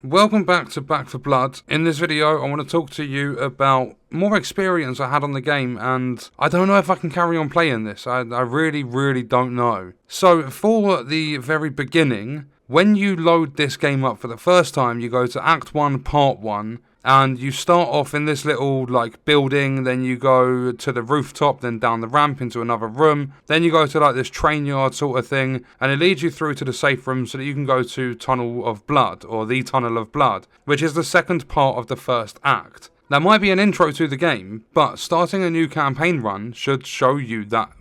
Welcome back to Back for Blood. In this video, I want to talk to you about more experience I had on the game, and I don't know if I can carry on playing this. I really don't know. So, for the very beginning, when you load this game up for the first time, you go to Act 1, Part 1, and you start off in this little building, then you go to the rooftop, then down the ramp into another room, then you go to this train yard sort of thing, and it leads you through to the safe room so that you can go to Tunnel of Blood, or the Tunnel of Blood, which is the second part of the first act. That might be an intro to the game, but starting a new campaign run should show you that,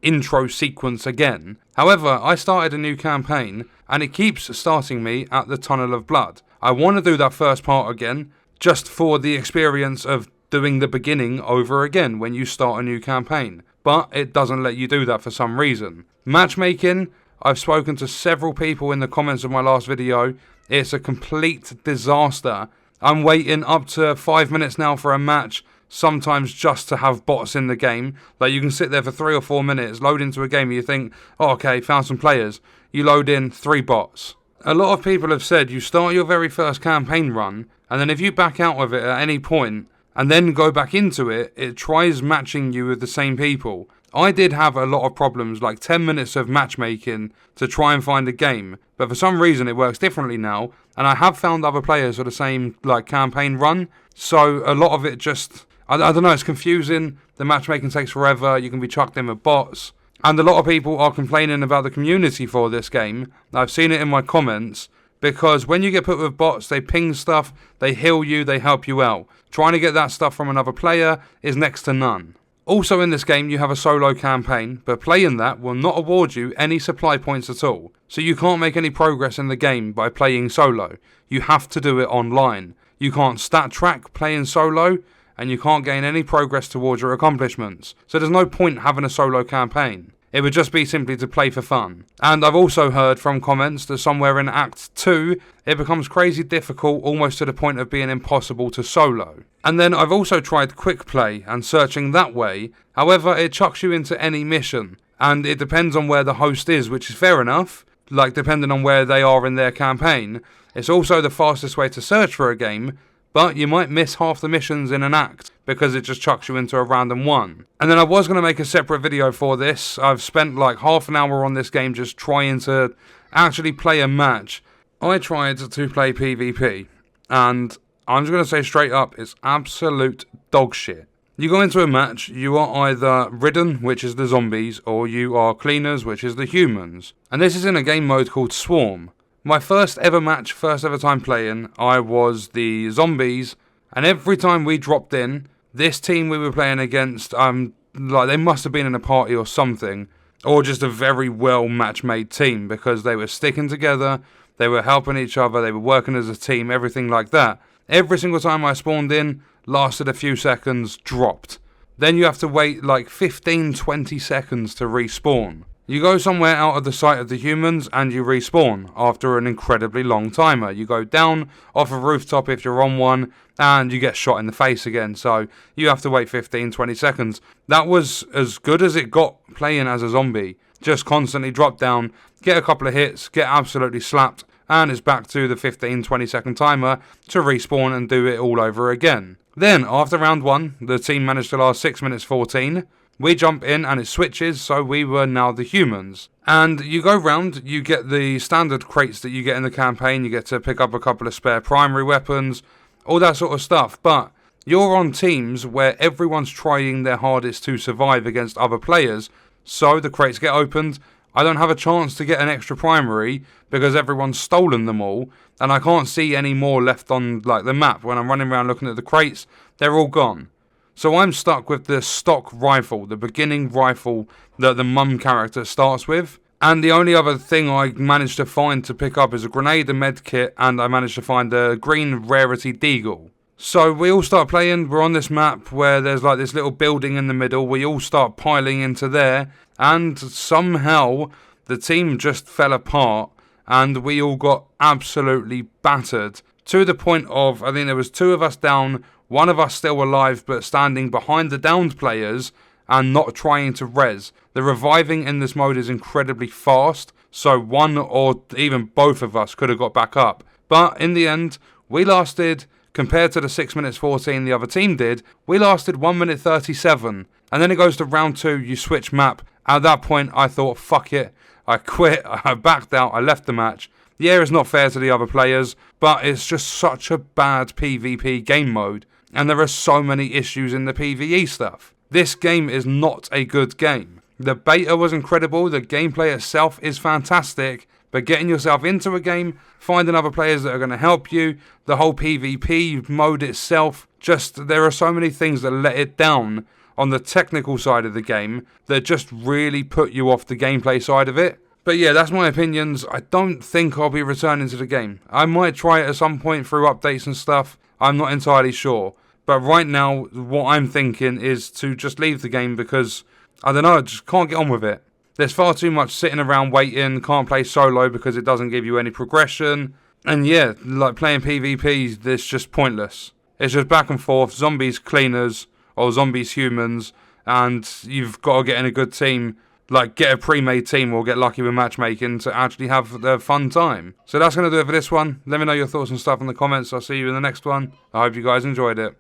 intro sequence again. However, I started a new campaign, and it keeps starting me at the Tunnel of Blood. I want to do that first part again, just for the experience of doing the beginning over again when you start a new campaign. But it doesn't let you do that for some reason. Matchmaking, I've spoken to several people in the comments of my last video. It's a complete disaster. I'm waiting up to 5 minutes now for a match, sometimes just to have bots in the game. You can sit there for 3 or 4 minutes, load into a game, and you think, oh, okay, found some players. You load in 3 bots. A lot of people have said you start your very first campaign run, and then if you back out of it at any point, and then go back into it, it tries matching you with the same people. I did have a lot of problems, 10 minutes of matchmaking to try and find a game, but for some reason it works differently now, and I have found other players for the same, campaign run, so a lot of it just, I don't know, it's confusing, the matchmaking takes forever, you can be chucked in with bots. And a lot of people are complaining about the community for this game. I've seen it in my comments, because when you get put with bots, they ping stuff, they heal you, they help you out. Trying to get that stuff from another player is next to none. Also in this game, you have a solo campaign, but playing that will not award you any supply points at all. So you can't make any progress in the game by playing solo. You have to do it online. You can't stat track playing solo, and you can't gain any progress towards your accomplishments. So there's no point having a solo campaign. It would just be simply to play for fun. And I've also heard from comments that somewhere in Act 2, it becomes crazy difficult, almost to the point of being impossible to solo. And then I've also tried quick play and searching that way. However, it chucks you into any mission, and it depends on where the host is, which is fair enough, depending on where they are in their campaign. It's also the fastest way to search for a game, but you might miss half the missions in an act because it just chucks you into a random one. And then I was going to make a separate video for this. I've spent half an hour on this game just trying to actually play a match. I tried to play PvP, and I'm just going to say straight up, it's absolute dog shit. You go into a match, you are either ridden, which is the zombies, or you are cleaners, which is the humans. And this is in a game mode called Swarm. My first ever match, first ever time playing, I was the zombies, and every time we dropped in, this team we were playing against, they must have been in a party or something, or just a very well match-made team, because they were sticking together, they were helping each other, they were working as a team, everything like that. Every single time I spawned in, lasted a few seconds, dropped. Then you have to wait 15-20 seconds to respawn. You go somewhere out of the sight of the humans and you respawn after an incredibly long timer. You go down off a rooftop if you're on one and you get shot in the face again. So you have to wait 15-20 seconds. That was as good as it got playing as a zombie. Just constantly drop down, get a couple of hits, get absolutely slapped, and it's back to the 15-20 second timer to respawn and do it all over again. Then after round 1, the team managed to last 6 minutes 14. We jump in and it switches, so we were now the humans. And you go round, you get the standard crates that you get in the campaign, you get to pick up a couple of spare primary weapons, all that sort of stuff, but you're on teams where everyone's trying their hardest to survive against other players, so the crates get opened, I don't have a chance to get an extra primary because everyone's stolen them all, and I can't see any more left on the map. When I'm running around looking at the crates, they're all gone. So I'm stuck with the stock rifle, the beginning rifle that the mum character starts with. And the only other thing I managed to find to pick up is a grenade, a med kit, and I managed to find a green rarity deagle. So we all start playing, we're on this map where there's this little building in the middle, we all start piling into there, and somehow the team just fell apart, and we all got absolutely battered. To the point of, I think there was 2 of us down, 1 of us still alive but standing behind the downed players and not trying to res. The reviving in this mode is incredibly fast, so one or even both of us could have got back up But in the end, we lasted, compared to the 6 minutes 14 the other team did, we lasted 1 minute 37. And then it goes to round 2, you switch map. At that point, I thought, fuck it. I quit, I backed out, I left the match. Yeah, it's not fair to the other players, but it's just such a bad PvP game mode. And there are so many issues in the PvE stuff. This game is not a good game. The beta was incredible, the gameplay itself is fantastic, but getting yourself into a game, finding other players that are going to help you, the whole PvP mode itself, just there are so many things that let it down on the technical side of the game that just really put you off the gameplay side of it. But yeah, that's my opinions. I don't think I'll be returning to the game. I might try it at some point through updates and stuff. I'm not entirely sure. But right now, what I'm thinking is to just leave the game because, I don't know, I just can't get on with it. There's far too much sitting around waiting, can't play solo because it doesn't give you any progression. And yeah, like playing PvP, it's just pointless. It's just back and forth, zombies cleaners, or zombies humans, and you've got to get in a good team. Like, get a pre-made team or get lucky with matchmaking to actually have a fun time. So that's going to do it for this one. Let me know your thoughts and stuff in the comments. I'll see you in the next one. I hope you guys enjoyed it.